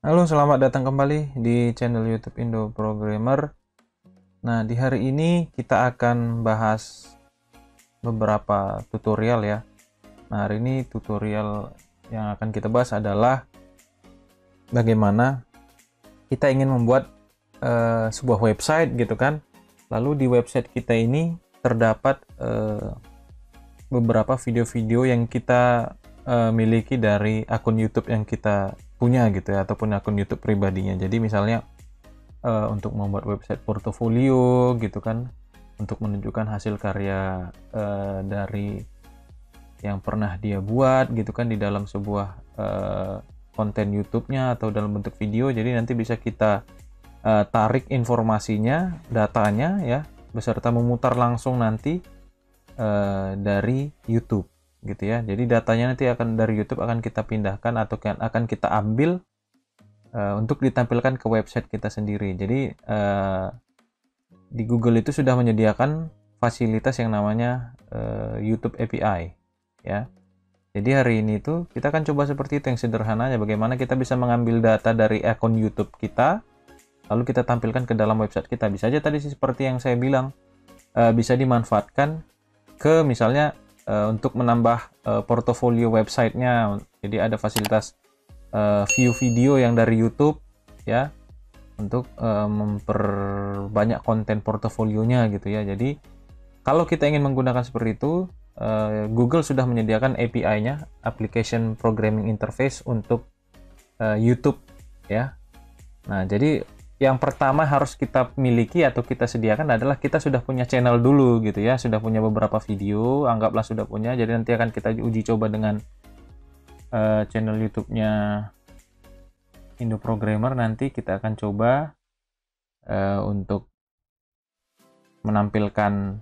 Halo, selamat datang kembali di channel YouTube Indo Programmer. Nah, di hari ini kita akan bahas beberapa tutorial ya. Nah, hari ini tutorial yang akan kita bahas adalah bagaimana kita ingin membuat sebuah website gitu kan. Lalu di website kita ini terdapat beberapa video-video yang kita miliki dari akun YouTube yang kita punya gitu ya, ataupun akun YouTube pribadinya. Jadi misalnya untuk membuat website portofolio gitu kan, untuk menunjukkan hasil karya dari yang pernah dia buat gitu kan di dalam sebuah konten YouTube-nya atau dalam bentuk video. Jadi nanti bisa kita tarik informasinya, datanya ya, beserta memutar langsung nanti dari YouTube gitu ya. Jadi datanya nanti akan dari YouTube akan kita pindahkan atau akan kita ambil untuk ditampilkan ke website kita sendiri. Jadi di Google itu sudah menyediakan fasilitas yang namanya YouTube API ya. Jadi hari ini tuh kita akan coba seperti itu yang sederhananya, bagaimana kita bisa mengambil data dari akun YouTube kita lalu kita tampilkan ke dalam website kita. Bisa aja tadi seperti yang saya bilang, bisa dimanfaatkan ke misalnya untuk menambah portofolio websitenya. Jadi ada fasilitas view video yang dari YouTube ya, untuk memperbanyak konten portofolionya gitu ya. Jadi kalau kita ingin menggunakan seperti itu, Google sudah menyediakan API-nya, Application Programming Interface, untuk YouTube ya. Nah, jadi yang pertama harus kita miliki atau kita sediakan adalah kita sudah punya channel dulu gitu ya, sudah punya beberapa video, anggaplah sudah punya. Jadi nanti akan kita uji coba dengan channel YouTube-nya Indo Programmer. Nanti kita akan coba untuk menampilkan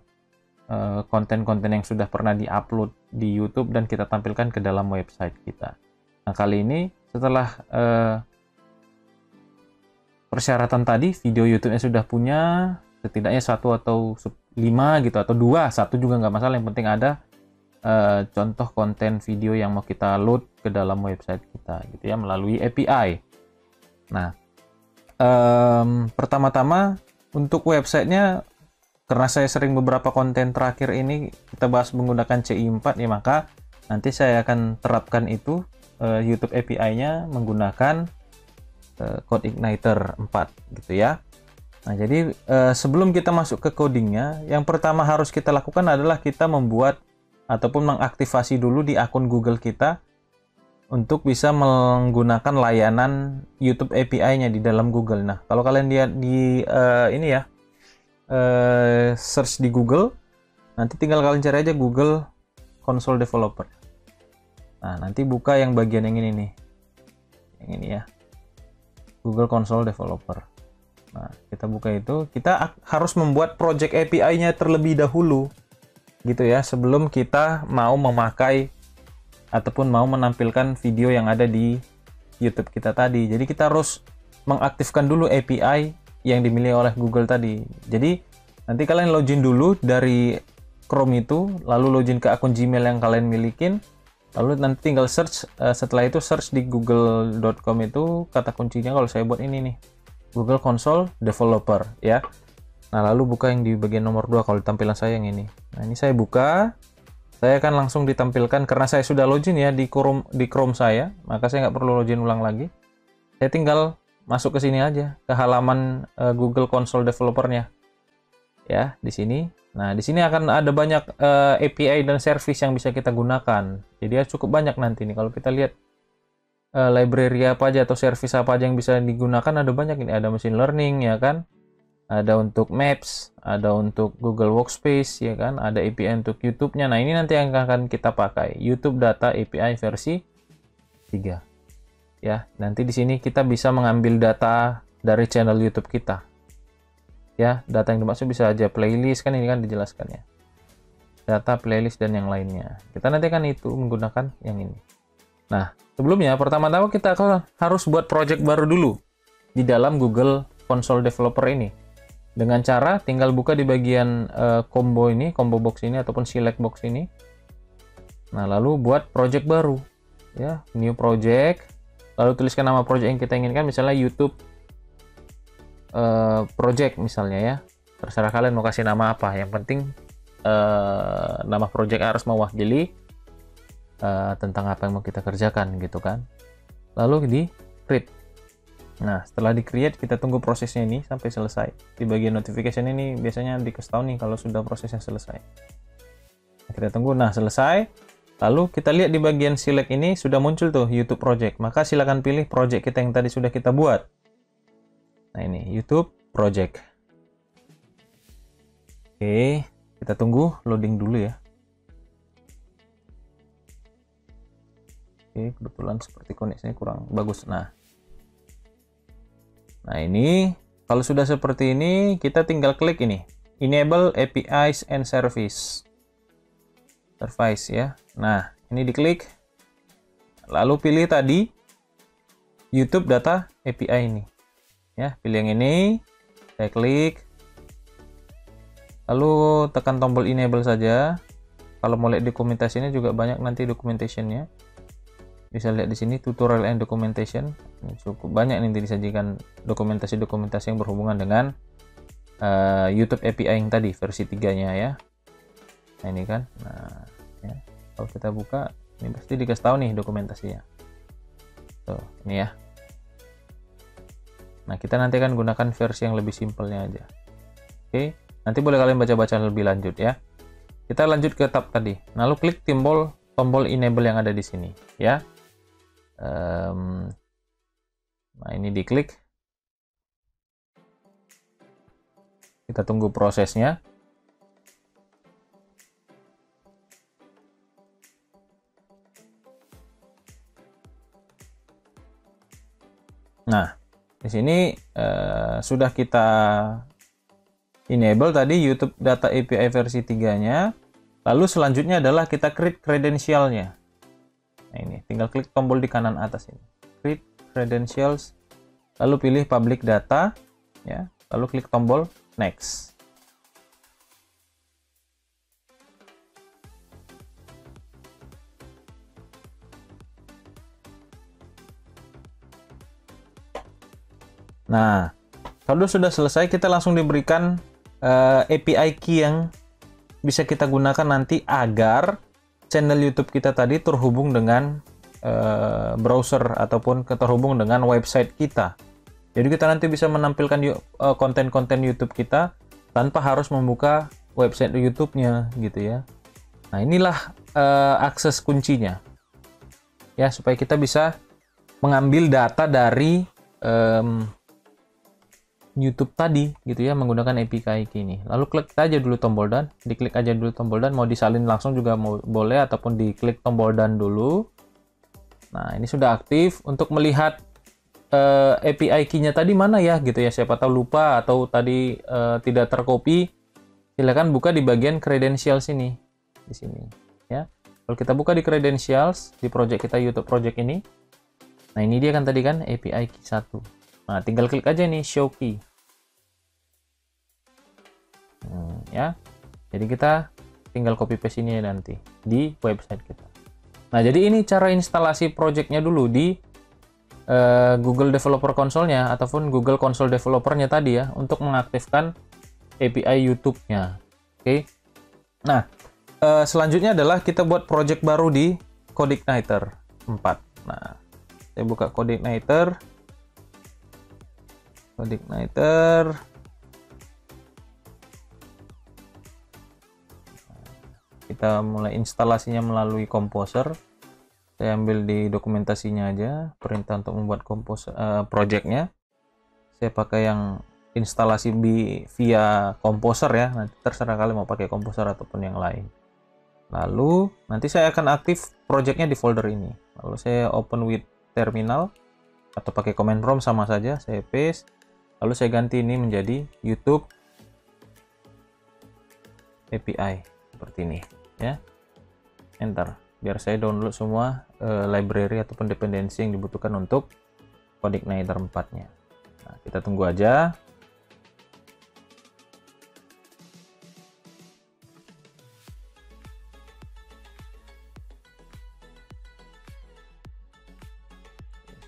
konten-konten yang sudah pernah diupload di YouTube dan kita tampilkan ke dalam website kita. Nah, kali ini setelah persyaratan tadi, video YouTube-nya sudah punya setidaknya 1 atau 5 gitu, atau 2, 1 juga nggak masalah, yang penting ada contoh konten video yang mau kita load ke dalam website kita gitu ya, melalui API. Nah, pertama-tama untuk websitenya, karena saya sering beberapa konten terakhir ini kita bahas menggunakan CI4 ya, maka nanti saya akan terapkan itu YouTube API-nya menggunakan CodeIgniter 4 gitu ya. Nah, jadi sebelum kita masuk ke codingnya, yang pertama harus kita lakukan adalah kita membuat ataupun mengaktifasi dulu di akun Google kita untuk bisa menggunakan layanan YouTube API-nya di dalam Google. Nah, kalau kalian lihat di ini ya, search di Google, nanti tinggal kalian cari aja Google Console Developer. Nah, nanti buka yang bagian yang ini nih, yang ini ya, Google Console Developer. Nah, kita buka itu, kita harus membuat project API-nya terlebih dahulu gitu ya, sebelum kita mau memakai ataupun mau menampilkan video yang ada di YouTube kita tadi. Jadi kita harus mengaktifkan dulu API yang dimiliki oleh Google tadi. Jadi nanti kalian login dulu dari Chrome itu, lalu login ke akun Gmail yang kalian milikin, lalu nanti tinggal search, setelah itu search di google.com itu kata kuncinya, kalau saya buat ini nih, Google Console Developer ya. Nah, lalu buka yang di bagian nomor 2 kalau tampilan saya yang ini. Nah, ini saya buka, saya akan langsung ditampilkan karena saya sudah login ya di Chrome saya, maka saya nggak perlu login ulang lagi. Saya tinggal masuk ke sini aja, ke halaman Google Console Developer-nya ya, di sini. Nah, di sini akan ada banyak API dan service yang bisa kita gunakan. Jadi ya cukup banyak nanti nih. Kalau kita lihat library apa aja atau service apa aja yang bisa digunakan, ada banyak ini. Ada machine learning ya kan, ada untuk Maps, ada untuk Google Workspace ya kan, ada API untuk YouTube-nya. Nah, ini nanti yang akan kita pakai, YouTube Data API versi 3 ya. Nanti di sini kita bisa mengambil data dari channel YouTube kita ya. Data yang dimaksud bisa aja playlist, kan ini kan dijelaskan ya, data playlist dan yang lainnya. Kita nanti kan itu menggunakan yang ini. Nah, sebelumnya pertama-tama kita harus buat project baru dulu di dalam Google Console Developer ini, dengan cara tinggal buka di bagian combo ini, combo box ini ataupun select box ini. Nah, lalu buat project baru ya, new project. lalu tuliskan nama project yang kita inginkan, misalnya YouTube project misalnya ya. Terserah kalian mau kasih nama apa, yang penting nama project harus mewakili tentang apa yang mau kita kerjakan gitu kan. Lalu di create. Nah, setelah di create, kita tunggu prosesnya ini sampai selesai. Di bagian notification ini biasanya dikasih tahu nih kalau sudah prosesnya selesai. Nah, kita tunggu. Nah, selesai. Lalu kita lihat di bagian select ini sudah muncul tuh YouTube project. Maka silakan pilih project kita yang tadi sudah kita buat. Nah, ini YouTube project. Oke, kita tunggu loading dulu ya. Oke, kebetulan seperti koneksinya kurang bagus. Nah ini kalau sudah seperti ini, kita tinggal klik ini, enable APIs and service ya. Nah, ini diklik, lalu pilih tadi YouTube Data API ini ya, pilih yang ini, saya klik, lalu tekan tombol enable saja. Kalau mau lihat dokumentasinya juga banyak nanti documentationnya, bisa lihat di sini tutorial and documentation. Ini cukup banyak nanti disajikan dokumentasi-dokumentasi yang berhubungan dengan YouTube API yang tadi versi 3-nya ya. Nah, ini kan. Nah, ya. Kalau kita buka, ini pasti dikasih tahu nih dokumentasinya. Tuh, ini ya. Nah, kita nanti akan gunakan versi yang lebih simpelnya aja. Oke, nanti boleh kalian baca-baca lebih lanjut ya. Kita lanjut ke tab tadi. Lalu klik tombol enable yang ada di sini ya. Nah, ini diklik, kita tunggu prosesnya. Nah, di sini sudah kita enable tadi YouTube Data API versi 3-nya. Lalu selanjutnya adalah kita create credentialnya. Nah, ini tinggal klik tombol di kanan atas ini, create credentials, lalu pilih public data ya, lalu klik tombol next. Nah, kalau sudah selesai, kita langsung diberikan API key yang bisa kita gunakan nanti agar channel YouTube kita tadi terhubung dengan browser ataupun terhubung dengan website kita. Jadi kita nanti bisa menampilkan konten-konten YouTube kita tanpa harus membuka website YouTube-nya gitu ya. Nah, inilah akses kuncinya ya, supaya kita bisa mengambil data dari YouTube tadi gitu ya, menggunakan API key ini. Lalu klik aja dulu tombol done, diklik aja dulu tombol done, mau disalin langsung juga boleh, ataupun diklik tombol done dulu. Nah, ini sudah aktif. Untuk melihat API key-nya tadi mana ya gitu ya, siapa tahu lupa atau tadi tidak tercopy, silakan buka di bagian credentials ini, di sini ya. Kalau kita buka di credentials di project kita, YouTube project ini, nah ini dia kan tadi kan API key 1. Nah, tinggal klik aja nih show key. Ya. Jadi kita tinggal copy paste ini nanti di website kita. Nah, jadi ini cara instalasi projectnya dulu di Google Developer Console-nya ataupun Google Console Developer-nya tadi ya, untuk mengaktifkan API YouTube-nya. Oke. Nah, selanjutnya adalah kita buat project baru di CodeIgniter 4. Nah, saya buka CodeIgniter. Kita mulai instalasinya melalui Composer. Saya ambil di dokumentasinya aja, perintah untuk membuat projectnya. Saya pakai yang instalasi via Composer ya, nanti terserah kalian mau pakai Composer ataupun yang lain. Lalu nanti saya akan aktif projectnya di folder ini. Lalu saya open with terminal atau pakai command prompt sama saja, saya paste. Lalu saya ganti ini menjadi YouTube API seperti ini ya. Enter, biar saya download semua library ataupun dependensi yang dibutuhkan untuk CodeIgniter 4-nya. Nah, kita tunggu aja.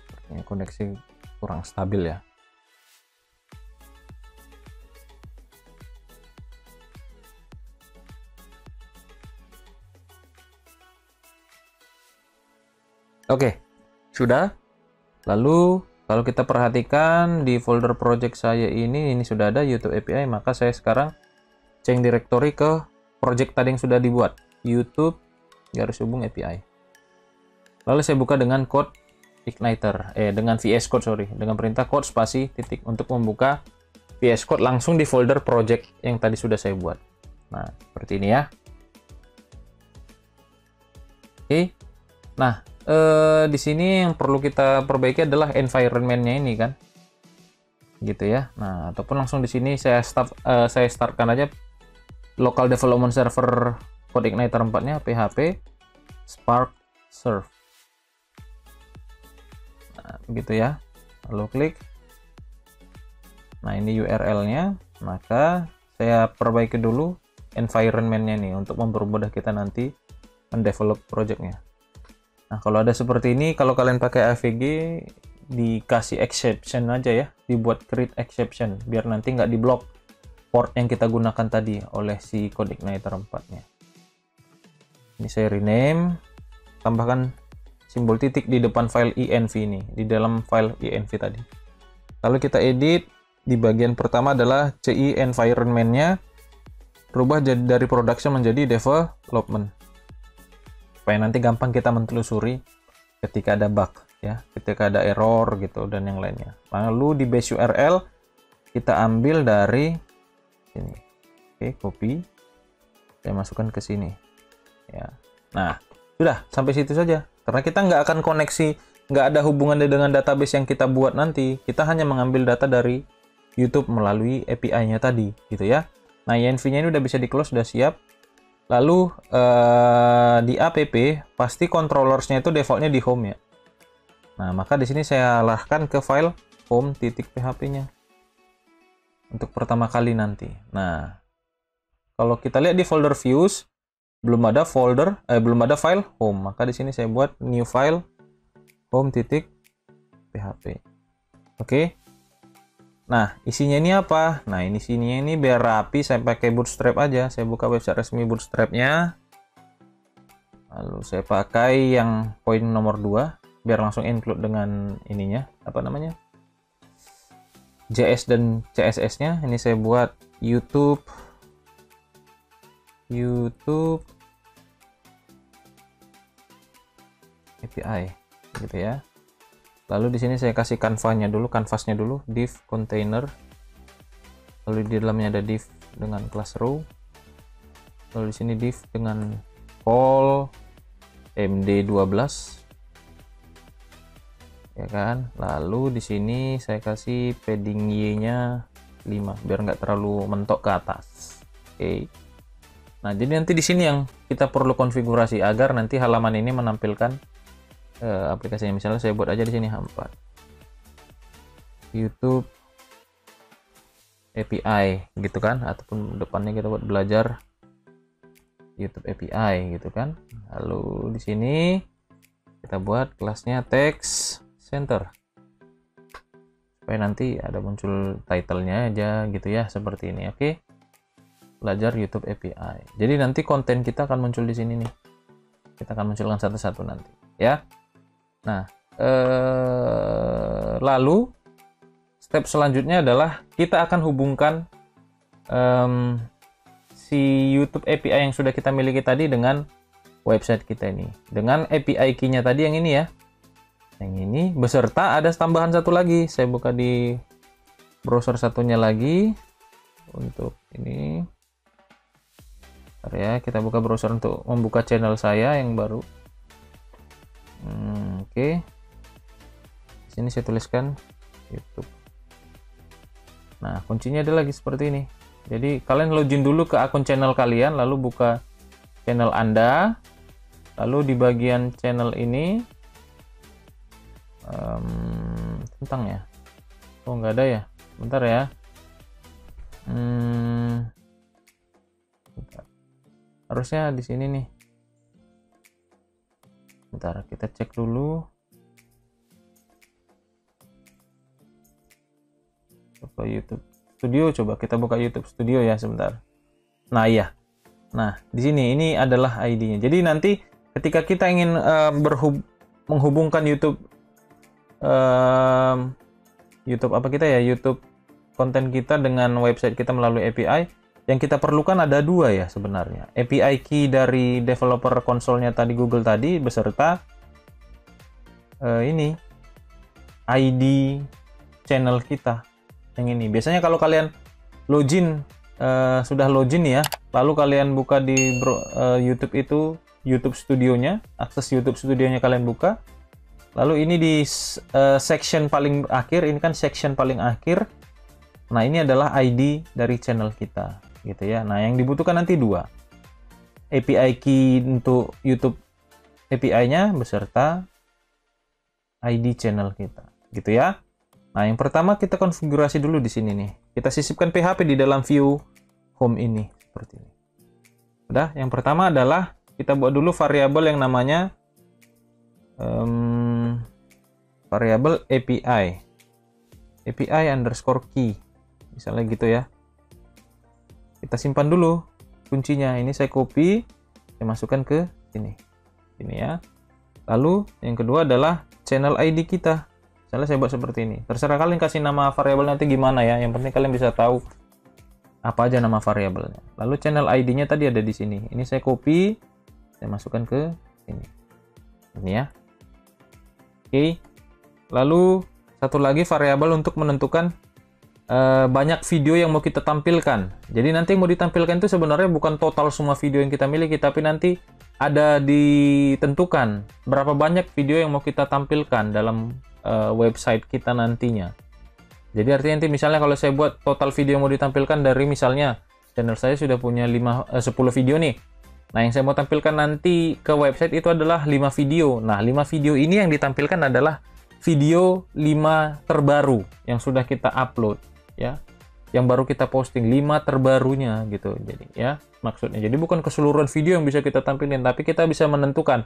Seperti Ini koneksi kurang stabil ya. Oke, sudah. Lalu kalau kita perhatikan di folder project saya ini sudah ada YouTube API, maka saya sekarang change directory ke project tadi yang sudah dibuat, YouTube garis hubung API. Lalu saya buka dengan code igniter, dengan VS Code, sorry, dengan perintah code spasi titik untuk membuka VS Code langsung di folder project yang tadi sudah saya buat. Nah, seperti ini ya. Oke. Nah, di sini yang perlu kita perbaiki adalah environment-nya ini kan. Gitu ya. Nah, ataupun langsung di sini saya startkan aja local development server CodeIgniter 4-nya PHP Spark Serve. Nah, begitu ya. Lalu klik. Nah, ini URL-nya. Maka saya perbaiki dulu environment-nya nih untuk mempermudah kita nanti mendevelop project-nya. Nah, kalau ada seperti ini, kalau kalian pakai AVG, dikasih exception aja ya, dibuat create exception, biar nanti nggak diblok port yang kita gunakan tadi oleh si CodeIgniter 4-nya. Ini saya rename, tambahkan simbol titik di depan file env ini, di dalam file env tadi. Lalu kita edit, di bagian pertama adalah CI environment-nya, rubah dari production menjadi development. Supaya nanti gampang kita menelusuri ketika ada bug ya, ketika ada error gitu dan yang lainnya. Lalu di base URL kita ambil dari sini. Oke, copy. Saya masukkan ke sini. Ya. Nah, sudah sampai situ saja. Karena kita nggak akan koneksi, nggak ada hubungannya dengan database yang kita buat nanti. Kita hanya mengambil data dari YouTube melalui API-nya tadi, gitu ya. Nah, env-nya ini udah bisa di-close, sudah siap. Lalu di app pasti controllersnya itu defaultnya di home ya. Nah, maka di sini saya arahkan ke file home.php-nya untuk pertama kali nanti. Nah, kalau kita lihat di folder views belum ada file home, maka di sini saya buat new file home.php. Oke. Nah, isinya ini apa? Nah, isinya ini biar rapi, saya pakai Bootstrap aja. Saya buka website resmi Bootstrap-nya. Lalu saya pakai yang poin nomor 2, biar langsung include dengan ininya, apa namanya? JS dan CSS-nya. Ini saya buat YouTube API, gitu ya. Lalu di sini saya kasih kanvasnya dulu, div container. Lalu di dalamnya ada div dengan class row. Lalu di sini div dengan call md12. Ya kan? Lalu di sini saya kasih padding y-nya 5 biar nggak terlalu mentok ke atas. Oke. Nah, jadi nanti di sini yang kita perlu konfigurasi agar nanti halaman ini menampilkan aplikasinya. Misalnya saya buat aja di sini H4 YouTube API gitu kan, ataupun depannya kita buat belajar YouTube API gitu kan. Lalu di sini kita buat kelasnya text center supaya nanti ada muncul title-nya aja gitu ya, seperti ini. Oke, belajar YouTube API. Jadi nanti konten kita akan muncul di sini nih, kita akan munculkan satu-satu nanti ya. Nah, lalu step selanjutnya adalah kita akan hubungkan si YouTube API yang sudah kita miliki tadi dengan website kita ini, dengan API key-nya tadi yang ini ya, yang ini beserta ada tambahan satu lagi. Saya buka di browser satunya lagi untuk ini. Bentar ya, kita buka browser untuk membuka channel saya yang baru. Oke. Di sini saya tuliskan YouTube. Nah, kuncinya ada lagi seperti ini. Jadi kalian login dulu ke akun channel kalian, lalu buka channel Anda. Lalu di bagian channel ini tentang ya. Oh, nggak ada ya. Bentar ya. Bentar. Harusnya di sini nih. Bentar, kita cek dulu. Ke YouTube Studio, coba kita buka YouTube Studio ya sebentar. Nah iya, nah di sini ini adalah ID-nya. Jadi nanti ketika kita ingin menghubungkan YouTube YouTube apa kita ya, YouTube konten kita dengan website kita melalui API, yang kita perlukan ada dua ya sebenarnya. API key dari developer konsolnya tadi, Google tadi, beserta ini ID channel kita yang ini. Biasanya kalau kalian login sudah login ya, lalu kalian buka di YouTube itu, YouTube Studionya, akses YouTube Studionya kalian buka. Lalu ini di section paling akhir, ini kan section paling akhir. Nah, ini adalah ID dari channel kita, gitu ya. Nah, yang dibutuhkan nanti dua. API key untuk YouTube API-nya beserta ID channel kita, gitu ya. Nah, yang pertama kita konfigurasi dulu di sini nih. Kita sisipkan PHP di dalam view home ini, seperti ini. Udah, yang pertama adalah kita buat dulu variabel yang namanya variabel API underscore key, misalnya gitu ya. Kita simpan dulu kuncinya. Ini saya copy, saya masukkan ke sini, ini ya. Lalu yang kedua adalah channel ID kita. Misalnya saya buat seperti ini. Terserah kalian kasih nama variabel nanti gimana ya. Yang penting kalian bisa tahu apa aja nama variabelnya. Lalu channel ID-nya tadi ada di sini. Ini saya copy, saya masukkan ke sini. Ini ya. Oke. Lalu satu lagi variabel untuk menentukan banyak video yang mau kita tampilkan. Jadi nanti yang mau ditampilkan itu sebenarnya bukan total semua video yang kita miliki, tapi nanti ada ditentukan berapa banyak video yang mau kita tampilkan dalam website kita nantinya. Jadi artinya nanti misalnya kalau saya buat total video yang mau ditampilkan dari misalnya channel saya sudah punya 10 video nih. Nah, yang saya mau tampilkan nanti ke website itu adalah 5 video. Nah, 5 video ini yang ditampilkan adalah video 5 terbaru yang sudah kita upload ya. Yang baru kita posting 5 terbarunya gitu. Jadi ya, maksudnya. Jadi bukan keseluruhan video yang bisa kita tampilkan, tapi kita bisa menentukan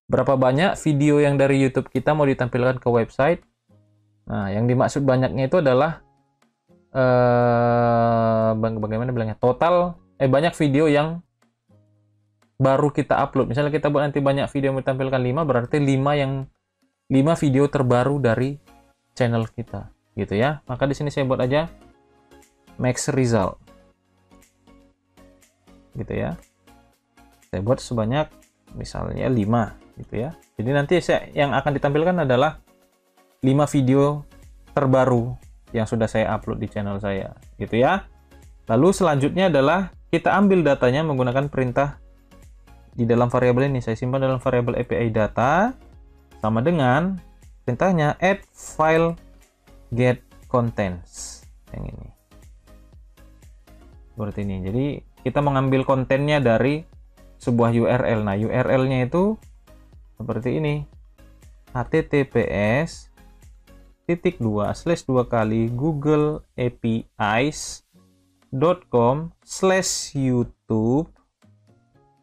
berapa banyak video yang dari YouTube kita mau ditampilkan ke website. Nah, yang dimaksud banyaknya itu adalah bagaimana bilangnya? Total banyak video yang baru kita upload. Misalnya kita buat nanti banyak video yang ditampilkan 5, berarti 5 video terbaru dari channel kita, gitu ya. Maka di sini saya buat aja max result, gitu ya. Saya buat sebanyak misalnya 5, gitu ya. Jadi nanti yang akan ditampilkan adalah 5 video terbaru yang sudah saya upload di channel saya, gitu ya. Lalu selanjutnya adalah kita ambil datanya menggunakan perintah di dalam variabel ini. Saya simpan dalam variabel API data sama dengan perintahnya add file get contents yang ini. Seperti ini. Jadi kita mengambil kontennya dari sebuah URL. Nah, URL-nya itu seperti ini. https://googleapis.com/youtube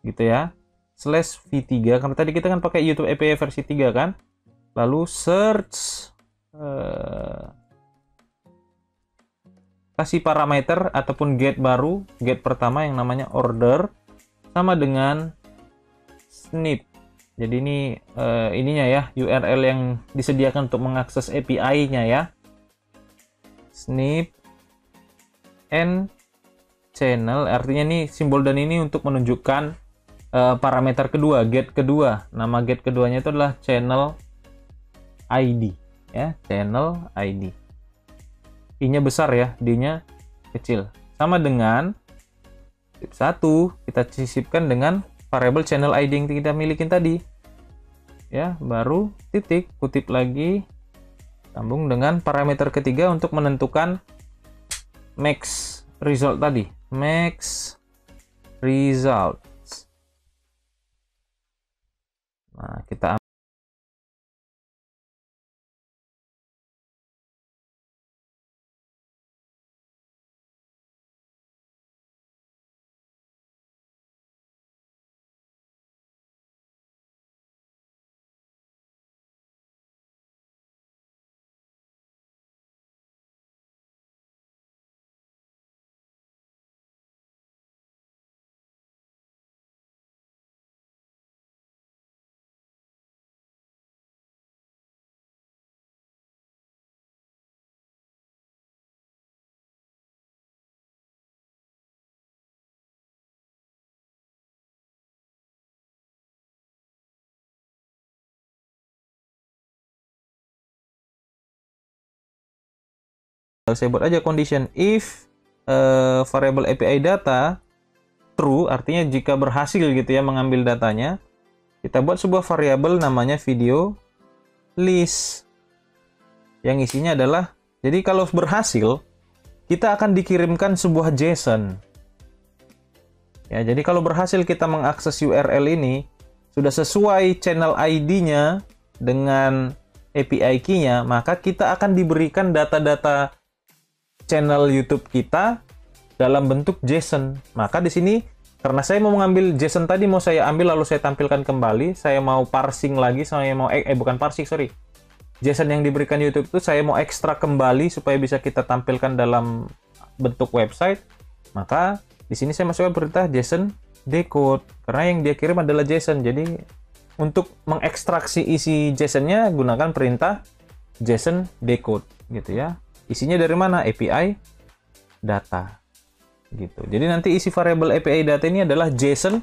gitu ya, /v3, karena tadi kita kan pakai YouTube API versi 3 kan. Lalu search kasih parameter ataupun get baru, get pertama yang namanya order sama dengan snip. Jadi ini ininya ya, URL yang disediakan untuk mengakses API-nya ya. Snip and channel, artinya nih simbol dan ini untuk menunjukkan parameter kedua, get kedua. Nama get keduanya itu adalah channel ID ya, channel ID. I-nya besar ya, D-nya kecil. Sama dengan tip 1 kita sisipkan dengan variabel channel ID yang kita milikin tadi. Ya, baru titik, kutip lagi, sambung dengan parameter ketiga untuk menentukan max result tadi. Max result. Nah, kita saya buat aja condition if variable API data true, artinya jika berhasil gitu ya mengambil datanya, kita buat sebuah variabel namanya video list yang isinya adalah, jadi kalau berhasil kita akan dikirimkan sebuah JSON ya. Jadi kalau berhasil kita mengakses URL ini sudah sesuai channel ID-nya dengan API key-nya, maka kita akan diberikan data-data channel YouTube kita dalam bentuk JSON. Maka di sini karena saya mau mengambil JSON tadi, mau saya ambil lalu saya tampilkan kembali, saya mau parsing lagi, saya mau bukan parsing, sorry. JSON yang diberikan YouTube itu saya mau ekstrak kembali supaya bisa kita tampilkan dalam bentuk website. Maka di sini saya masukkan perintah JSON decode karena yang dia kirim adalah JSON. Jadi untuk mengekstraksi isi JSON-nya gunakan perintah JSON decode gitu ya. Isinya dari mana? API data gitu. Jadi nanti isi variabel API data ini adalah JSON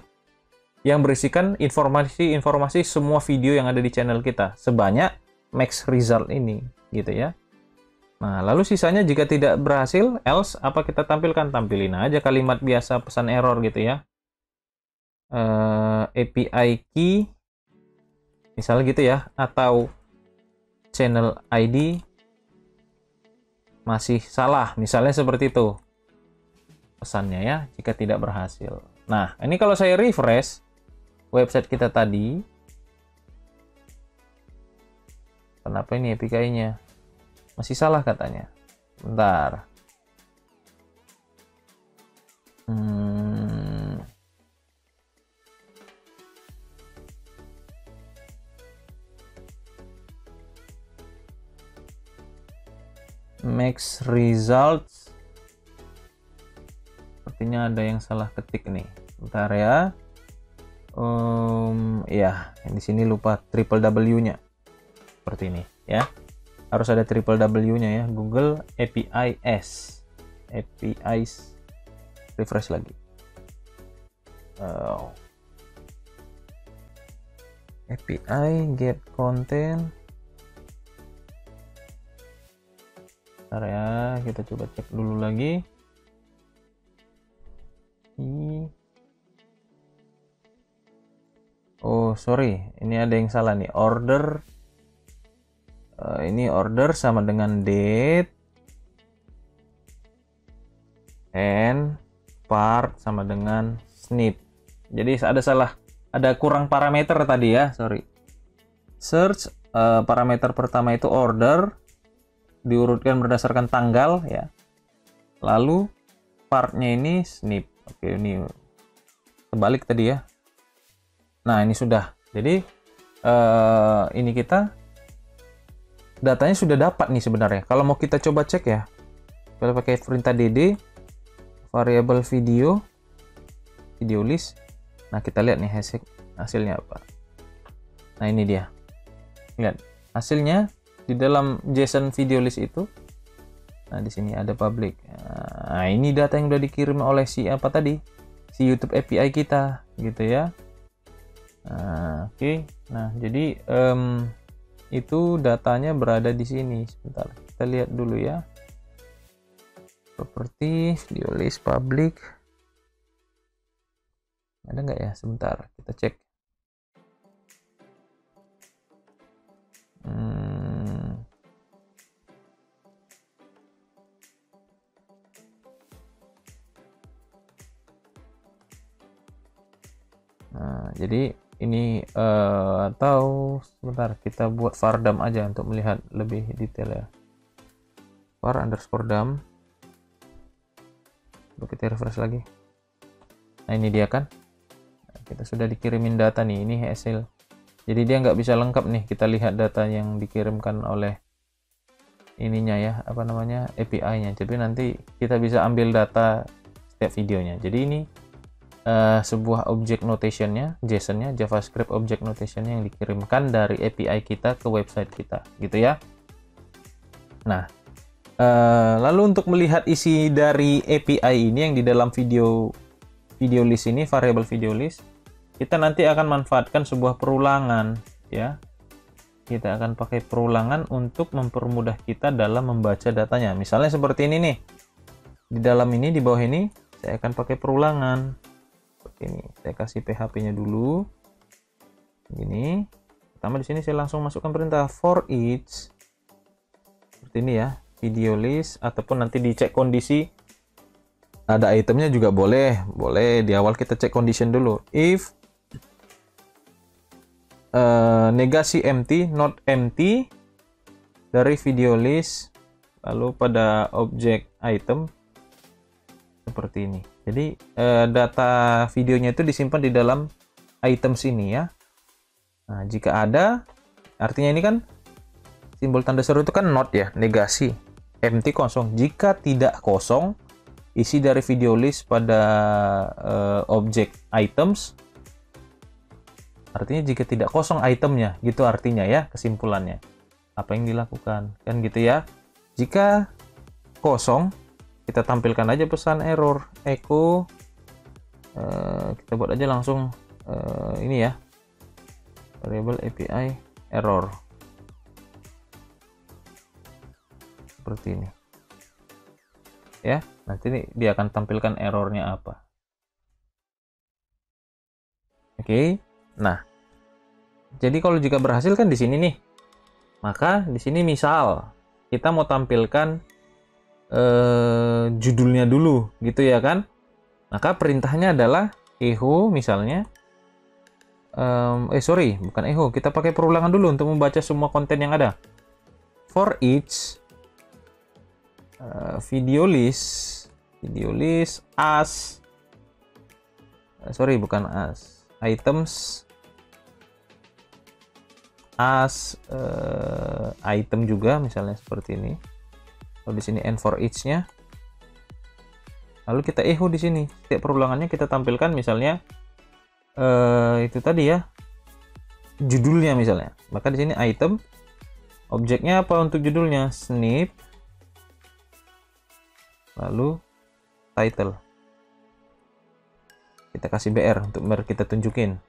yang berisikan informasi semua video yang ada di channel kita sebanyak max result ini gitu ya. Nah, lalu sisanya jika tidak berhasil, else apa kita tampilkan? Tampilin aja kalimat biasa pesan error gitu ya. API key misalnya gitu ya, atau channel ID masih salah, misalnya seperti itu pesannya ya, jika tidak berhasil. Nah, ini kalau saya refresh website kita tadi, kenapa ini API-nya masih salah katanya? Bentar. Max results, sepertinya ada yang salah ketik nih. Bentar ya. Ya, di sini lupa triple W-nya. Seperti ini ya. Harus ada triple W-nya ya. Google APIs. APIs. Refresh lagi. API get content. Bentar ya, kita coba cek dulu lagi. Oh sorry, ini ada yang salah nih. Order, ini order sama dengan date, and part sama dengan snip. Jadi ada salah, ada kurang parameter tadi ya, sorry. Search, parameter pertama itu order, diurutkan berdasarkan tanggal ya. Lalu partnya ini snip. Oke, ini kebalik tadi ya. Nah, ini sudah. Jadi ini kita datanya sudah dapat nih sebenarnya. Kalau mau kita coba cek ya, kita pakai perintah dd variable video list. Nah, kita lihat nih hasilnya apa. Nah, ini dia. Lihat hasilnya di dalam JSON video list itu. Nah, di sini ada public. Nah, ini data yang udah dikirim oleh si apa tadi? Si YouTube API kita gitu ya. Nah, oke. Nah, jadi itu datanya berada di sini. Sebentar, kita lihat dulu ya. Property, video list, public. Ada nggak ya? Sebentar, kita cek. Nah, jadi ini atau sebentar kita buat vardam aja untuk melihat lebih detail ya. var underscore dam. Lalu kita refresh lagi. Nah, ini dia kan. Nah, kita sudah dikirimin data nih. Ini hasil. Jadi dia nggak bisa lengkap nih. Kita lihat data yang dikirimkan oleh ininya ya, apa namanya, API-nya. Jadi nanti kita bisa ambil data setiap videonya. Jadi ini sebuah object notation-nya, JSON-nya, JavaScript object notation-nya yang dikirimkan dari API kita ke website kita, gitu ya. Nah, lalu untuk melihat isi dari API ini yang di dalam video list ini, variable video list, kita nanti akan manfaatkan sebuah perulangan, ya. kita akan pakai perulangan untuk mempermudah kita dalam membaca datanya. Misalnya seperti ini nih. Di dalam ini, di bawah ini, saya akan pakai perulangan. Seperti ini. Saya kasih PHP-nya dulu. Gini. Pertama di sini saya langsung masukkan perintah for each. Seperti ini ya. Video list, ataupun nanti dicek kondisi. Ada itemnya juga boleh. Boleh, di awal kita cek condition dulu. If negasi empty, not empty dari video list, lalu pada objek item seperti ini. Jadi data videonya itu disimpan di dalam items ini ya. Nah, jika ada, artinya ini kan simbol tanda seru itu kan not ya, negasi. Empty kosong. Jika tidak kosong, isi dari video list pada objek items, artinya jika tidak kosong itemnya, gitu artinya ya, kesimpulannya. Apa yang dilakukan, kan gitu ya. Jika kosong, kita tampilkan aja pesan error, echo, kita buat aja langsung ini ya, variable API error. Seperti ini. Ya, nanti dia akan tampilkan errornya apa. Oke. Nah, jadi kalau jika berhasil kan di sini nih, maka di sini misal kita mau tampilkan judulnya dulu, gitu ya kan? Maka perintahnya adalah echo misalnya, sorry, bukan echo, kita pakai perulangan dulu untuk membaca semua konten yang ada. For each video list as, sorry bukan as, items as item juga misalnya seperti ini. Kalau di sini n for each-nya, lalu kita echo di sini. Setiap perulangannya kita tampilkan misalnya itu tadi ya, judulnya misalnya. Maka di sini item, objeknya apa untuk judulnya? Snip, lalu title. Kita kasih BR untuk biar kita tunjukin.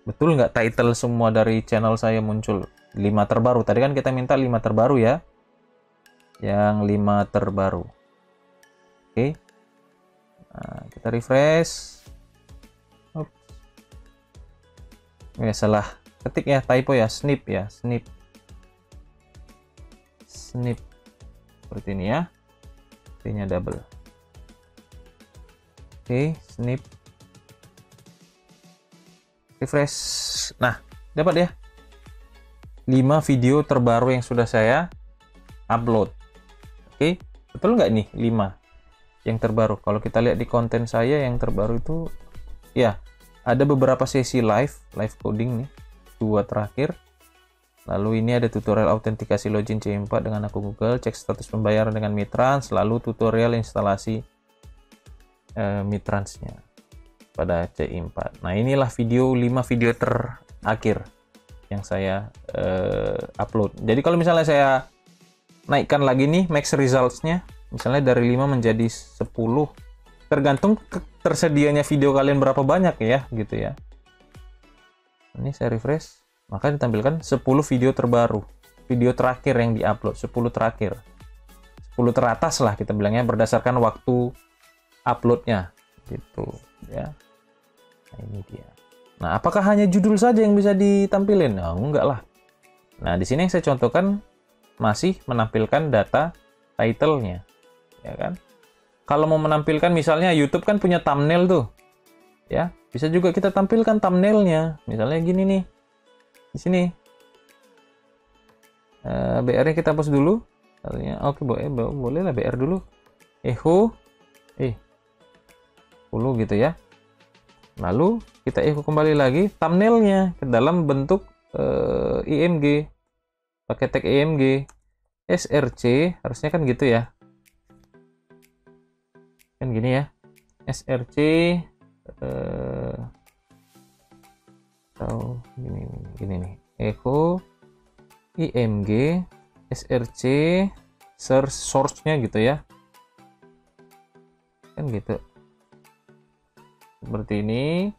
Betul nggak title semua dari channel saya muncul 5 terbaru? Tadi kan kita minta 5 terbaru ya. Yang 5 terbaru. Oke. Nah, kita refresh. Ya, salah ketik ya, typo ya, snip ya, snip. Snip. Seperti ini ya. T-nya double. Oke, snip. Refresh. Nah, dapat ya 5 video terbaru yang sudah saya upload. Oke, betul nggak nih 5 yang terbaru? Kalau kita lihat di konten saya yang terbaru itu ya ada beberapa sesi live coding nih, 2 terakhir. Lalu ini ada tutorial autentikasi login C4 dengan akun Google, cek status pembayaran dengan Mitrans, lalu tutorial instalasi Mitransnya pada C4. Nah, inilah video 5 video terakhir yang saya upload. Jadi kalau misalnya saya naikkan lagi nih max results-nya, misalnya dari 5 menjadi 10, tergantung tersedianya video kalian berapa banyak ya, gitu ya. Ini saya refresh, maka ditampilkan 10 video terbaru, video terakhir yang diupload, 10 terakhir, 10 teratas lah kita bilangnya berdasarkan waktu uploadnya, gitu ya. Nah, ini dia. Nah, apakah hanya judul saja yang bisa ditampilin? Nah, enggak lah. Nah, di sini yang saya contohkan masih menampilkan data title-nya, ya kan? Kalau mau menampilkan misalnya YouTube kan punya thumbnail tuh, ya bisa juga kita tampilkan thumbnailnya, misalnya gini nih, di sini. BR-nya kita hapus dulu, oke boleh lah BR dulu, echo, 10 gitu ya. Lalu kita echo kembali lagi thumbnailnya ke dalam bentuk IMG, pakai tag IMG, SRC harusnya kan gitu ya, kan gini ya, SRC atau gini nih, echo IMG SRC source-nya gitu ya, kan gitu. Seperti ini,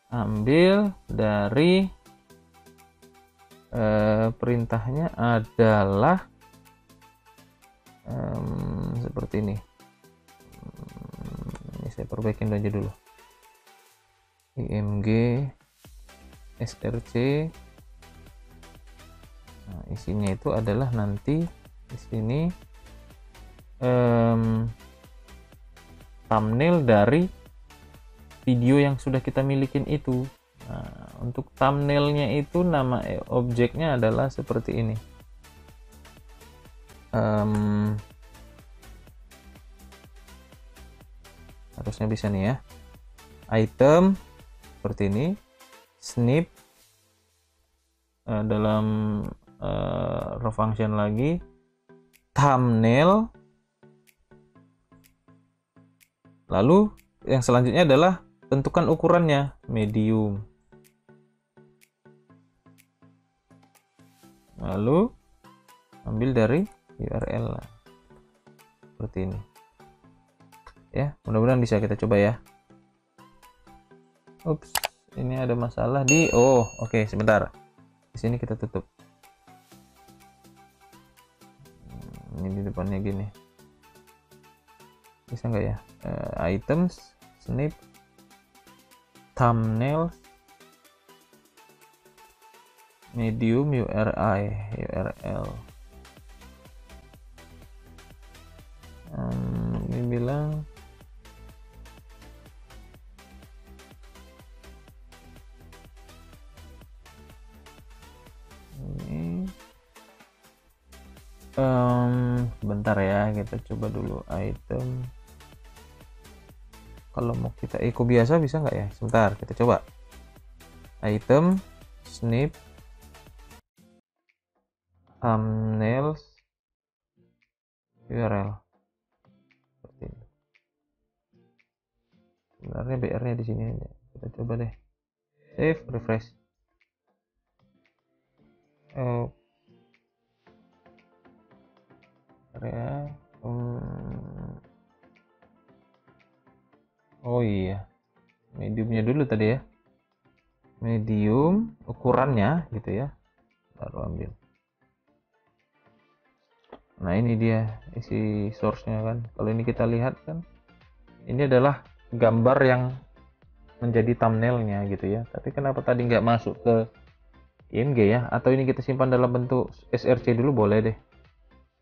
ambil dari perintahnya adalah seperti ini. Ini saya perbaikin aja dulu. img src. Nah, isinya itu adalah nanti di sini thumbnail dari video yang sudah kita milikin itu. Nah, untuk thumbnailnya itu nama objeknya adalah seperti ini. Harusnya bisa nih ya. Item seperti ini, snip dalam raw function lagi, thumbnail, lalu yang selanjutnya adalah tentukan ukurannya, medium, lalu ambil dari URL seperti ini ya. Mudah-mudahan bisa kita coba ya. Ups, ini ada masalah di oke, sebentar. Di sini kita tutup. Ini di depannya gini. Bisa nggak ya? Items, snip, thumbnail, medium, URL. Ini bilang bentar ya, kita coba dulu item. Kalau mau kita echo biasa bisa nggak ya? Sebentar, kita coba. Item, snip, thumbnails, URL. Seperti ini. Sebenarnya BR-nya di sini aja. Kita coba deh. Save, refresh. Ya. Oh iya, mediumnya dulu tadi ya, medium ukurannya gitu ya, baru ambil. Nah ini dia isi source-nya kan. Kalau ini kita lihat kan, ini adalah gambar yang menjadi thumbnailnya gitu ya. Tapi kenapa tadi nggak masuk ke img ya? Atau ini kita simpan dalam bentuk src dulu, boleh deh.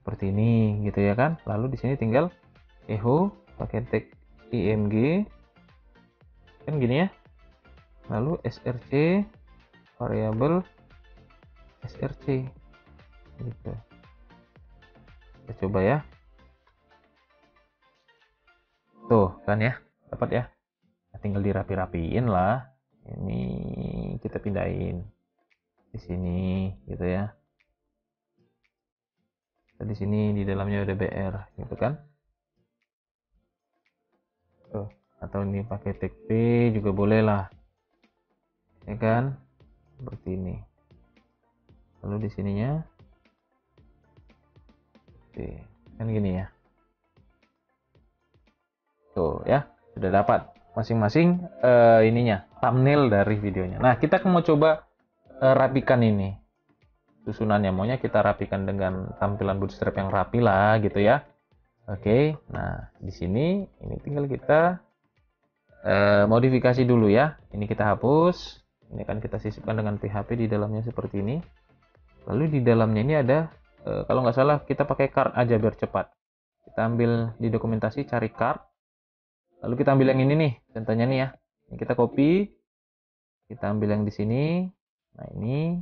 Seperti ini gitu ya kan. Lalu di sini tinggal echo pakai tag img kan gini ya. Lalu src variabel src gitu. Kita coba ya. Tuh kan ya, dapat ya. Nah, tinggal dirapi-rapiin lah. Ini kita pindahin di sini gitu ya. Di sini di dalamnya udah BR gitu kan. Tuh, atau ini pakai tag P juga boleh lah. Ya kan? Seperti ini. Lalu di sininya kan gini ya. Tuh ya, sudah dapat masing-masing ininya, thumbnail dari videonya. Nah, kita mau coba rapikan ini susunannya. Maunya kita rapikan dengan tampilan Bootstrap yang rapi lah gitu ya. Oke, nah di sini ini tinggal kita modifikasi dulu ya. Ini kita hapus. Ini kan kita sisipkan dengan PHP di dalamnya seperti ini. Lalu di dalamnya ini ada kalau nggak salah kita pakai card aja biar cepat. Kita ambil di dokumentasi, cari card. Lalu kita ambil yang ini nih, contohnya nih ya. Ini kita copy. Kita ambil yang di sini. Nah ini.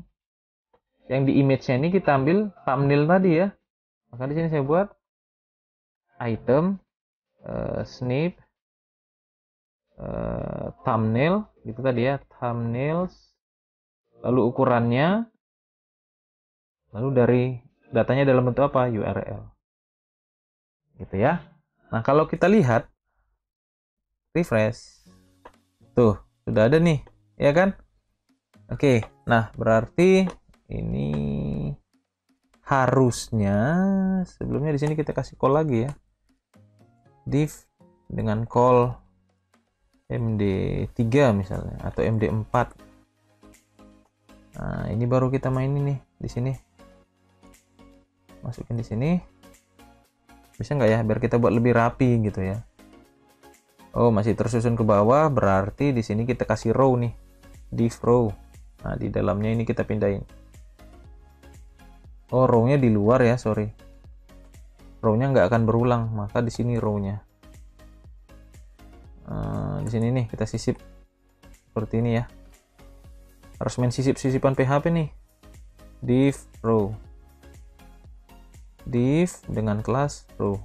Yang di image-nya ini kita ambil thumbnail tadi ya. Maka di sini saya buat item, snip, thumbnail gitu tadi ya, thumbnails, lalu ukurannya, lalu dari datanya dalam bentuk apa, URL gitu ya. Nah kalau kita lihat refresh, tuh sudah ada nih ya kan. Oke, nah berarti ini harusnya sebelumnya di sini kita kasih call lagi ya, div dengan call md3 misalnya atau md4. Nah, ini baru kita main ini di sini. Masukin di sini. Bisa nggak ya biar kita buat lebih rapi gitu ya. Oh, masih tersusun ke bawah, berarti di sini kita kasih row nih. Div row. Nah, di dalamnya ini kita pindahin. Oh, row-nya di luar ya, sorry. Row-nya nggak akan berulang, maka di sini row-nya. Di sini nih kita sisip seperti ini ya. Harus main sisip-sisipan PHP nih. Div row. Div dengan kelas row.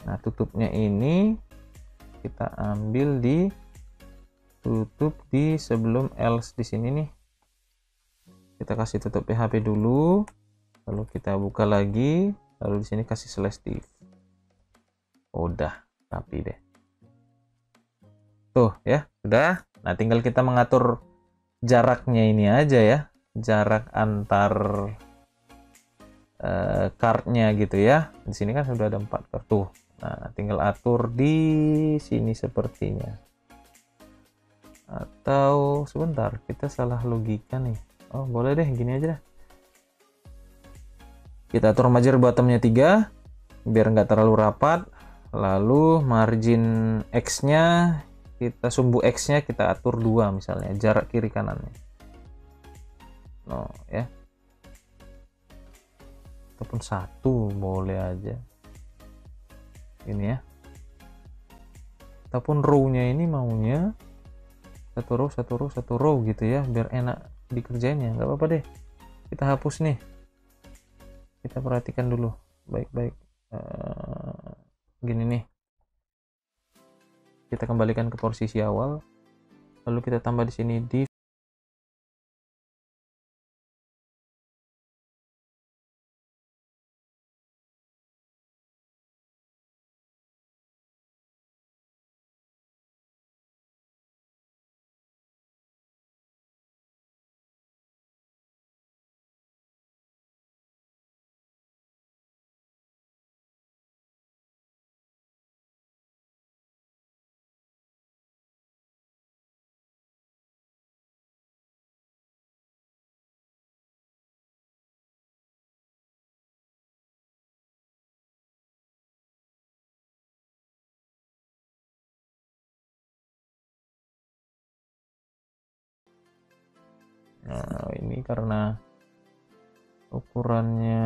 Nah, tutupnya ini kita ambil di tutup di sebelum else di sini nih. Kita kasih tutup PHP dulu, lalu kita buka lagi, lalu di sini kasih slash div. Udah rapi deh. Tuh ya, sudah. Nah, tinggal kita mengatur jaraknya ini aja ya, jarak antar cardnya gitu ya. Di sini kan sudah ada 4 kartu. Nah, tinggal atur di sini sepertinya. Atau sebentar, kita salah logika nih. Oh, boleh deh, gini aja deh. Kita atur margin bottomnya 3 biar nggak terlalu rapat. Lalu margin X-nya, kita sumbu X-nya kita atur 2 misalnya, jarak kiri kanannya. No, ya. Ataupun 1 boleh aja. Ini ya. Ataupun row-nya ini maunya satu row gitu ya, biar enak dikerjainnya. Nggak apa-apa deh, kita hapus nih, kita perhatikan dulu baik-baik. Gini nih, kita kembalikan ke posisi awal, lalu kita tambah di sini div Nah, ini karena ukurannya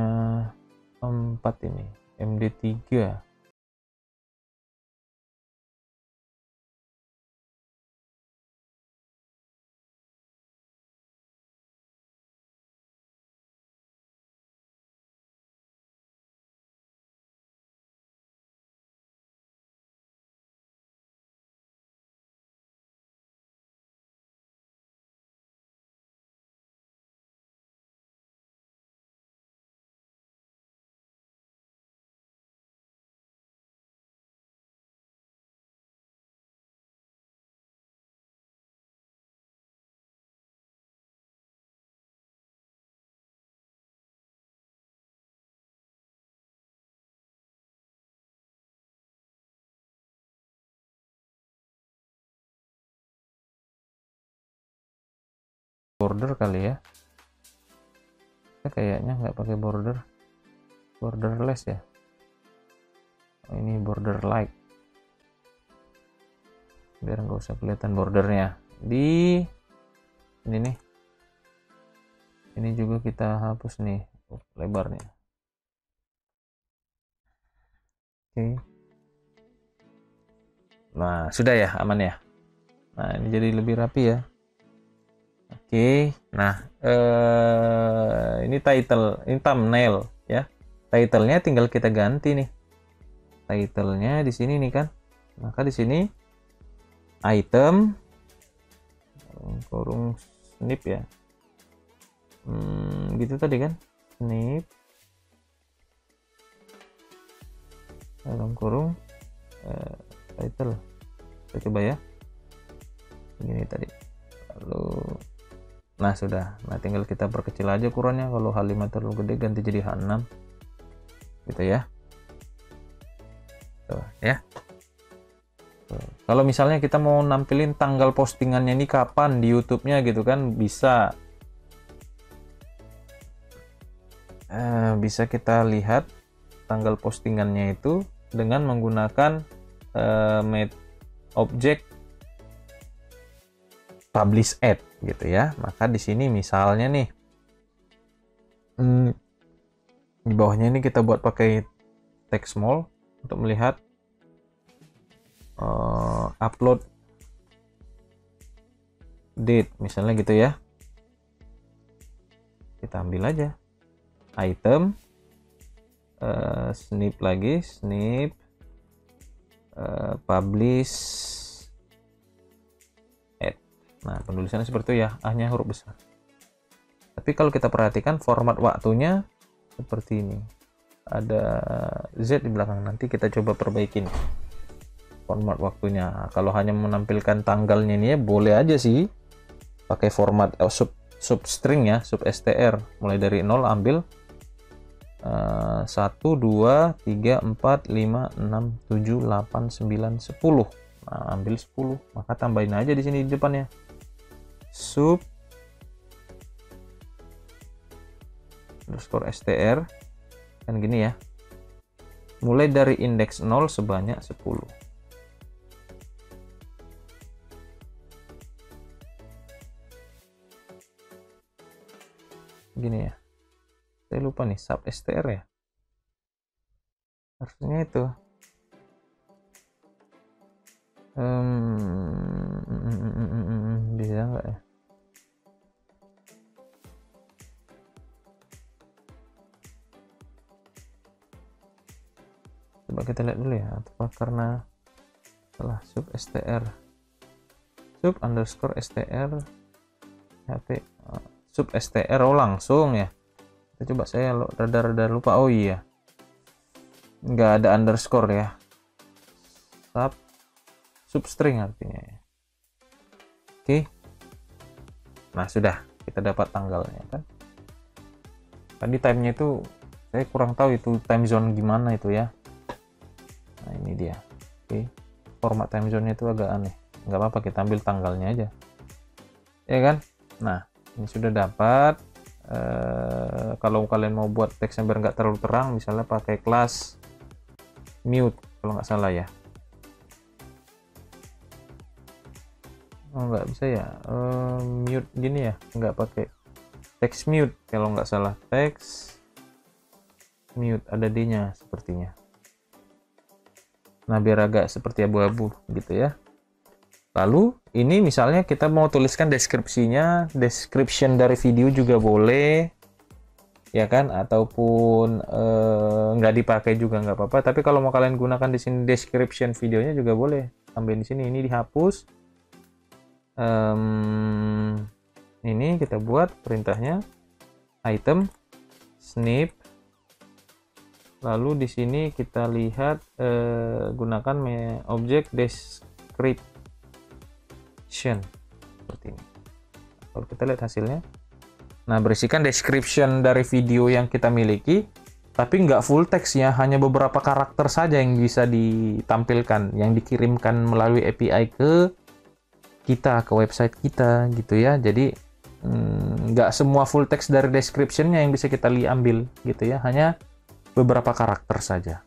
4 ini, MD3. Border kali ya, kita kayaknya nggak pakai borderless ya. Oh, ini border light biar nggak usah kelihatan bordernya. Di ini nih, ini juga kita hapus nih lebarnya. Oke. Nah, sudah ya, aman ya. Nah, ini jadi lebih rapi ya. Oke, nah ini title, ini thumbnail ya. Titlenya tinggal kita ganti nih. Titlenya di sini nih kan. Maka di sini item kurung snip ya. Gitu tadi kan, snip dalam kurung title. Kita coba ya. Ini tadi. Lalu nah sudah, nah tinggal kita perkecil aja ukurannya. Kalau H5 terlalu gede ganti jadi H6 gitu ya. Tuh ya. Tuh. Kalau misalnya kita mau nampilin tanggal postingannya ini kapan di YouTube-nya gitu kan, bisa. Bisa kita lihat tanggal postingannya itu dengan menggunakan objek publish ad gitu ya. Maka di sini misalnya nih, di bawahnya ini kita buat pakai text small untuk melihat upload date misalnya gitu ya. Kita ambil aja item, snip lagi, snip, publish ad. Nah, penulisannya seperti itu ya, hanya huruf besar. Tapi kalau kita perhatikan format waktunya seperti ini, ada Z di belakang. Nanti kita coba perbaikin format waktunya. Kalau hanya menampilkan tanggalnya ini ya boleh aja sih pakai format substring ya, substr, mulai dari 0 ambil 1, 2, 3, 4, 5, 6, 7, 8, 9, 10. Nah, ambil 10, maka tambahin aja di sini di depannya sub underscore str kan gini ya, mulai dari indeks 0 sebanyak 10. Gini ya, saya lupa nih, sub str ya, harusnya itu bisa nggak ya? Coba kita lihat dulu ya, apa karena salah. Sub str, sub underscore str hp, sub str, oh langsung ya. Kita coba, saya rada-rada lupa. Oh iya, nggak ada underscore ya, substring artinya ya. Oke, nah sudah, kita dapat tanggalnya kan. Tadi timenya itu saya kurang tahu itu time zone gimana itu ya. Nah ini dia. Oke, format time zone nya itu agak aneh, nggak apa-apa, kita ambil tanggalnya aja ya kan. Nah ini sudah dapat. Kalau kalian mau buat teksnya biar nggak terlalu terang, misalnya pakai kelas mute kalau nggak salah ya. Oh nggak bisa ya, mute gini ya, nggak pakai text mute kalau nggak salah, text mute ada D nya sepertinya. Nah biar agak seperti abu-abu gitu ya. Lalu ini misalnya kita mau tuliskan deskripsinya, description dari video juga boleh ya kan, ataupun nggak dipakai juga nggak apa-apa. Tapi kalau mau kalian gunakan di sini description videonya juga boleh, tambahin di sini. Ini dihapus. Ini kita buat perintahnya item snip, lalu di sini kita lihat gunakan objek description seperti ini. Kalau kita lihat hasilnya, nah berisikan description dari video yang kita miliki, tapi nggak full text ya, hanya beberapa karakter saja yang bisa ditampilkan, yang dikirimkan melalui API ke kita, ke website kita gitu ya. Jadi nggak semua full text dari descriptionnya yang bisa kita ambil gitu ya, hanya beberapa karakter saja.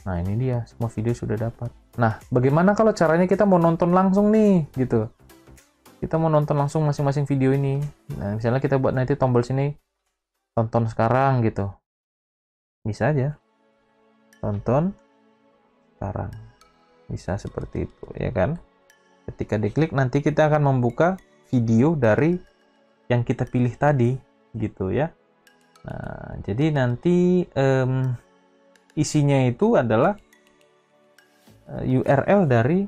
Nah ini dia, semua video sudah dapat. Nah bagaimana kalau caranya kita mau nonton langsung nih gitu, kita mau nonton langsung masing-masing video ini. Nah misalnya kita buat nanti tombol sini tonton sekarang gitu, bisa aja tonton sekarang, bisa seperti itu ya kan. Ketika diklik nanti kita akan membuka video dari yang kita pilih tadi gitu ya. Nah jadi nanti isinya itu adalah URL dari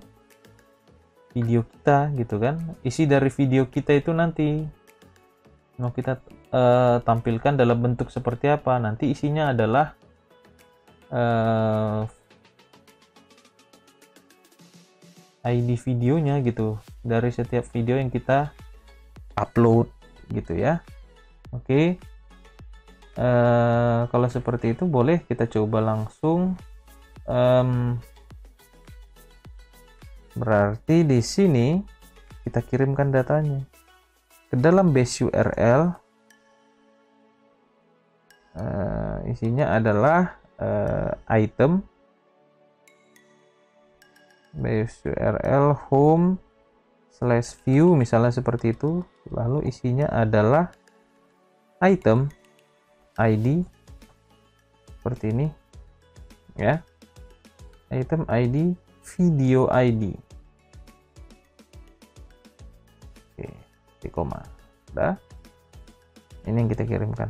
video kita gitu kan. Isi dari video kita itu nanti mau kita tampilkan dalam bentuk seperti apa, nanti isinya adalah ID videonya gitu, dari setiap video yang kita upload gitu ya. Oke, kalau seperti itu boleh kita coba langsung Berarti di sini kita kirimkan datanya ke dalam base URL. Isinya adalah item base URL home / view misalnya seperti itu, lalu isinya adalah item ID seperti ini ya, item ID video ID. Oke, di koma udah, ini yang kita kirimkan.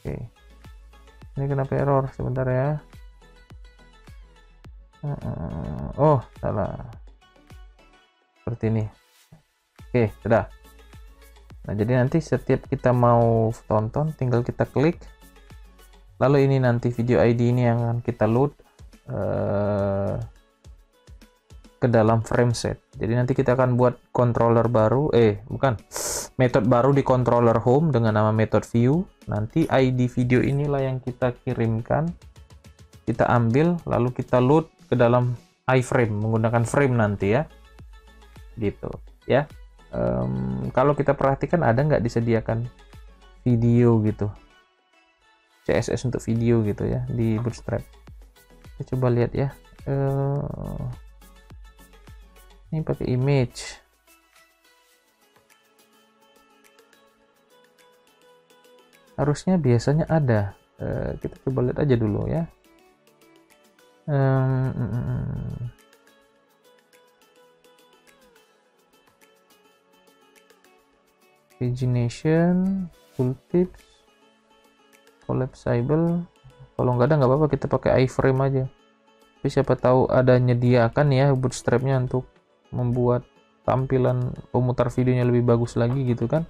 Oke, ini kenapa error sebentar ya. Oh salah, seperti ini. Oke, sudah. Nah, jadi nanti setiap kita mau tonton tinggal kita klik, lalu ini nanti video ID ini yang akan kita load ke dalam frame set. Jadi nanti kita akan buat controller baru, metode baru di controller home dengan nama method view. Nanti ID video inilah yang kita kirimkan, kita ambil lalu kita load ke dalam iframe menggunakan frame nanti ya, gitu ya. Kalau kita perhatikan ada nggak disediakan video gitu, CSS untuk video gitu ya di Bootstrap. Kita coba lihat ya. Ini pakai image. Harusnya biasanya ada. Kita coba lihat aja dulu ya. Pagination, tooltips, collapsible. Kalau nggak ada nggak apa-apa, kita pakai iframe aja. Tapi siapa tahu ada nyediakan ya Bootstrapnya untuk membuat tampilan pemutar videonya lebih bagus lagi gitu kan.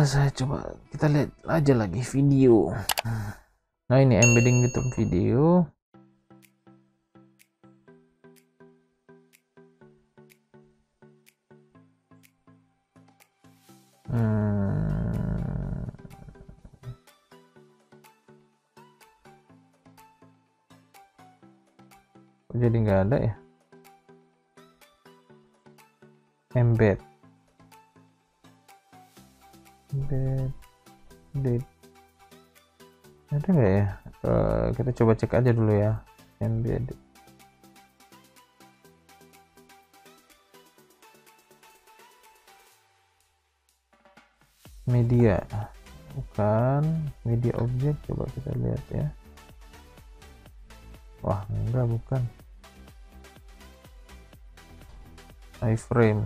Saya coba, kita lihat aja lagi video. Nah, ini embedding YouTube video. Jadi nggak ada ya. Embed ada nggak ya? Kita coba cek aja dulu ya. Embed media, bukan media objek. Coba kita lihat ya. Wah, enggak, bukan iframe.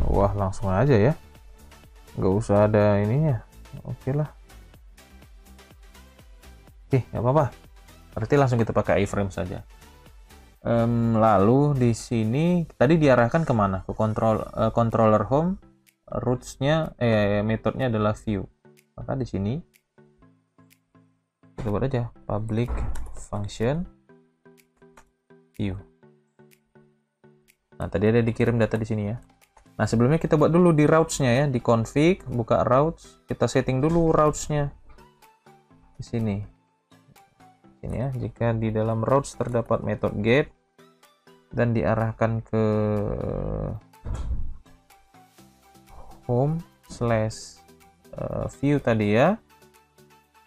Wah, langsung aja ya, nggak usah ada ininya. Oke lah. Nggak apa-apa, berarti langsung kita pakai iframe saja. Lalu di sini tadi diarahkan kemana? Ke controller home. Rootsnya metodenya adalah view, maka di sini kita buat aja public function view. Nah, tadi ada dikirim data di sini ya. Nah, sebelumnya kita buat dulu di routes-nya ya, di config, buka routes, kita setting dulu routes-nya di sini. Ini ya, jika di dalam routes terdapat metode get dan diarahkan ke home / view tadi ya,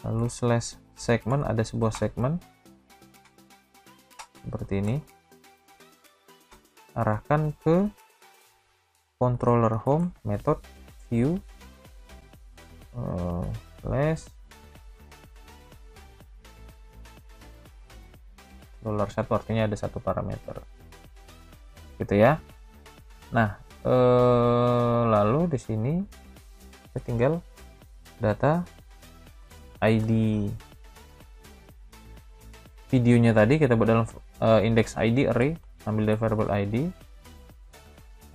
lalu / segment, ada sebuah segmen seperti ini, arahkan ke controller home method view controller satu, artinya ada satu parameter gitu ya. Nah, lalu di sini kita tinggal data ID videonya tadi kita buat dalam index ID array, ambil dari variable ID,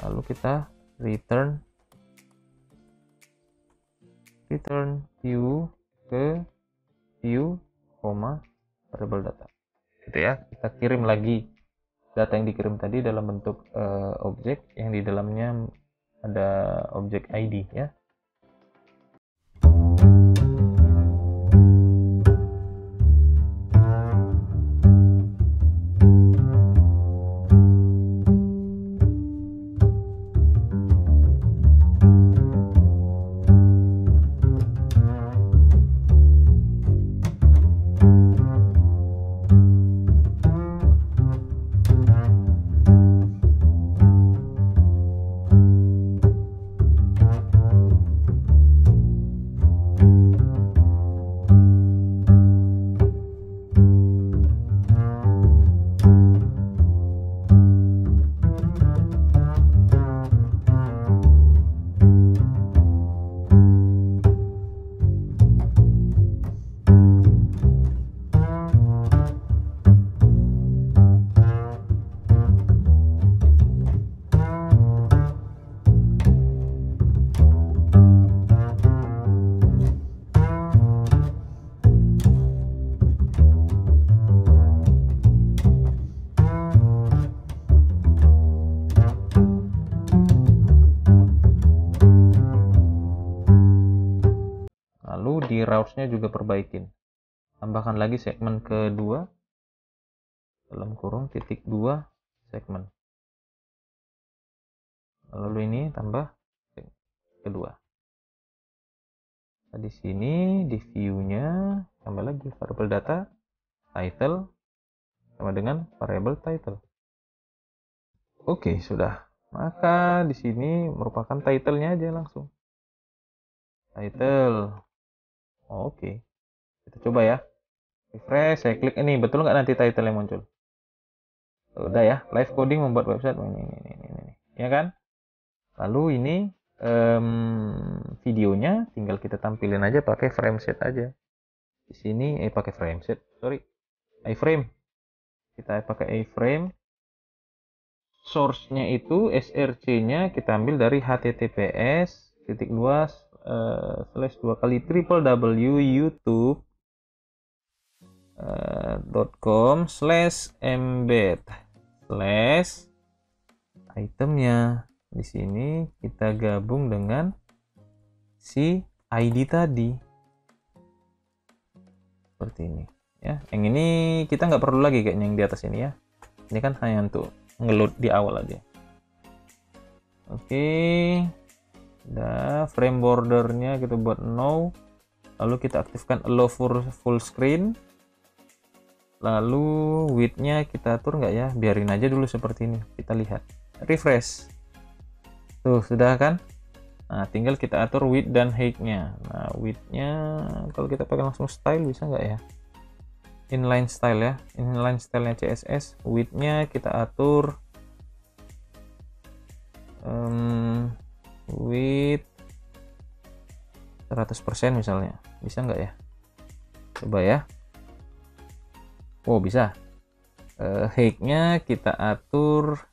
lalu kita return view ke view, variable data gitu ya. Kita kirim lagi data yang dikirim tadi dalam bentuk objek yang di dalamnya ada objek ID ya. Lalu di routes-nya juga perbaikin. Tambahkan lagi segmen kedua dalam kurung titik 2 segmen. Lalu ini tambah kedua. Nah, di sini di view-nya tambah lagi variable data title sama dengan variable title. Oke, sudah. Maka di sini merupakan title-nya aja langsung. Title. Oke. Kita coba ya. Refresh, saya klik ini, betul nggak nanti title yang muncul? Udah ya, live coding membuat website ini. Ya kan? Lalu ini videonya tinggal kita tampilin aja pakai frameset aja. Di sini pakai frameset, sorry, iframe. Kita pakai iframe. Source-nya itu src-nya kita ambil dari https://youtube.com/embed/itemnya. Di sini kita gabung dengan si ID tadi. Seperti ini ya. Yang ini kita nggak perlu lagi kayaknya yang di atas ini ya. Ini kan hanya untuk ngeload di awal aja. Oke. Udah, frame bordernya kita buat no. Lalu kita aktifkan allow full screen. Lalu width-nya kita atur nggak ya? Biarin aja dulu seperti ini. Kita lihat. Refresh. Tuh, sudah kan? Nah, tinggal kita atur width dan height-nya. Nah, width-nya kalau kita pakai langsung style bisa nggak ya? Inline style ya. Inline style-nya CSS. Width-nya kita atur width 100% misalnya. Bisa nggak ya? Coba ya. Oh, bisa. Height-nya kita atur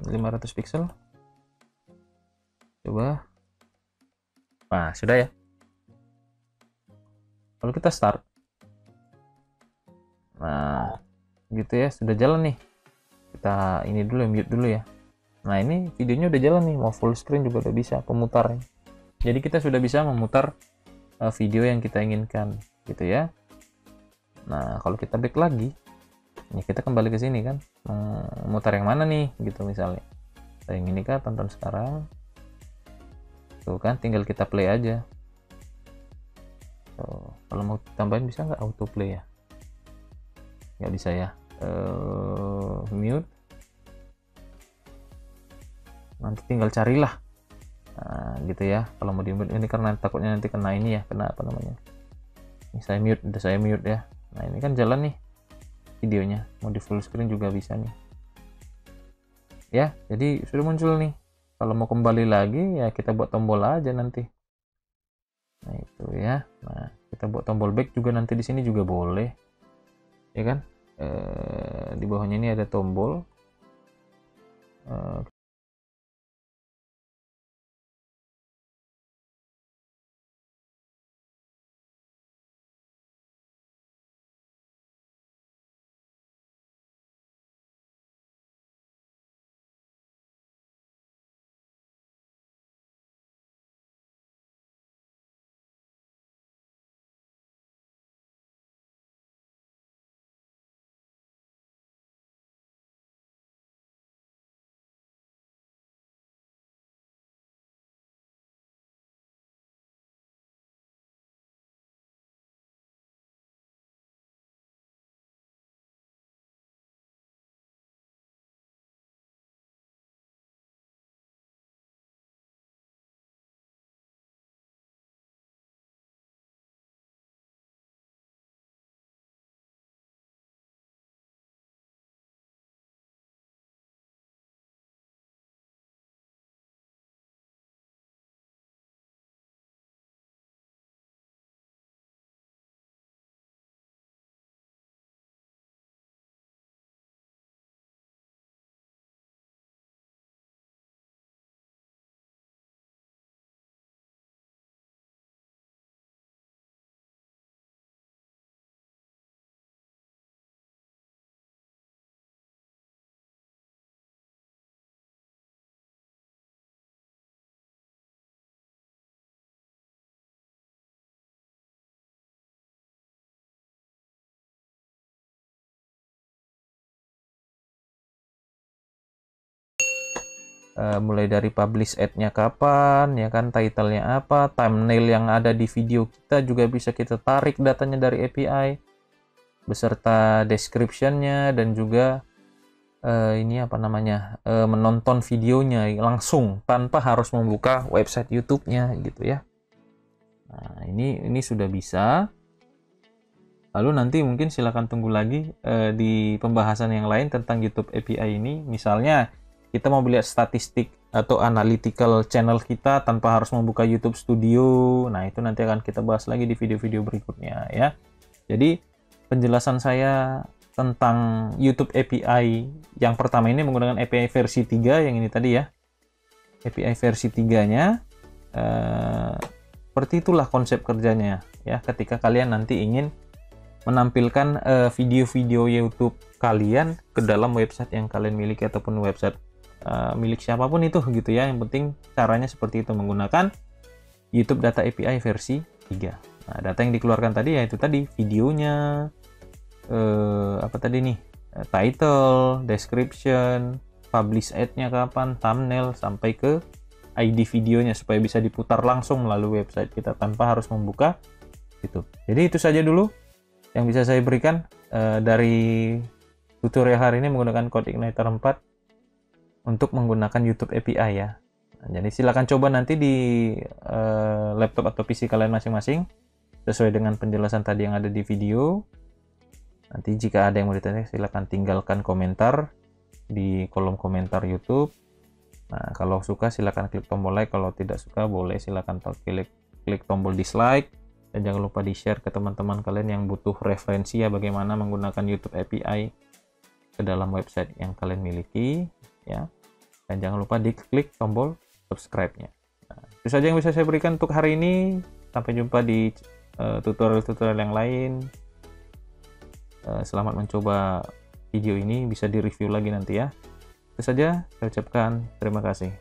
500 pixel. Coba. Nah, sudah ya. Kalau kita start. Nah, gitu ya, sudah jalan nih. Kita ini dulu ya, mute dulu ya. Nah, ini videonya udah jalan nih, mau full screen juga udah bisa pemutarnya. Jadi kita sudah bisa memutar video yang kita inginkan gitu ya. Nah, kalau kita back lagi, ya kita kembali ke sini kan, memutar yang mana nih gitu misalnya. Saya yang ini kan, tonton sekarang. Tuh kan, tinggal kita play aja. Tuh, kalau mau tambahin bisa nggak autoplay ya? Nggak bisa ya. Mute. Nanti tinggal carilah. Nah, gitu ya. Kalau mau di mute ini karena takutnya nanti kena ini ya, kena apa namanya? Ini saya mute, udah saya mute ya. Nah, ini kan jalan nih videonya. Mau di full screen juga bisa nih. Ya, jadi sudah muncul nih. Kalau mau kembali lagi ya kita buat tombol aja nanti. Nah, itu ya. Nah, kita buat tombol back juga nanti di sini juga boleh. Ya kan? Di bawahnya ini ada tombol. mulai dari publish ad-nya kapan, ya kan, title-nya apa, thumbnail yang ada di video kita juga bisa kita tarik datanya dari API beserta description-nya, dan juga ini apa namanya, menonton videonya langsung tanpa harus membuka website YouTube-nya gitu ya. Nah, ini sudah bisa. Lalu nanti mungkin silakan tunggu lagi di pembahasan yang lain tentang YouTube API ini. Misalnya kita mau melihat statistik atau analytical channel kita tanpa harus membuka YouTube Studio. Nah, itu nanti akan kita bahas lagi di video-video berikutnya ya. Jadi penjelasan saya tentang YouTube API yang pertama ini menggunakan API versi 3 yang ini tadi ya. API versi 3-nya seperti itulah konsep kerjanya ya, ketika kalian nanti ingin menampilkan video-video YouTube kalian ke dalam website yang kalian miliki ataupun website milik siapapun itu gitu ya. Yang penting caranya seperti itu, menggunakan YouTube Data API versi 3. Nah, data yang dikeluarkan tadi yaitu tadi videonya, apa tadi nih, title, description, publish ad-nya kapan, thumbnail, sampai ke ID videonya supaya bisa diputar langsung melalui website kita tanpa harus membuka YouTube. Jadi itu saja dulu yang bisa saya berikan dari tutorial hari ini menggunakan CodeIgniter 4 untuk menggunakan YouTube API ya. Nah, jadi silakan coba nanti di laptop atau PC kalian masing-masing sesuai dengan penjelasan tadi yang ada di video. Nanti jika ada yang mau ditanya silakan tinggalkan komentar di kolom komentar YouTube. Nah, kalau suka silakan klik tombol like, kalau tidak suka boleh silakan klik tombol dislike. Dan jangan lupa di-share ke teman-teman kalian yang butuh referensi ya bagaimana menggunakan YouTube API ke dalam website yang kalian miliki ya. Dan jangan lupa diklik tombol subscribe-nya. Nah, itu saja yang bisa saya berikan untuk hari ini. Sampai jumpa di tutorial-tutorial yang lain. Selamat mencoba video ini, bisa di-review lagi nanti ya. Itu saja, saya ucapkan terima kasih.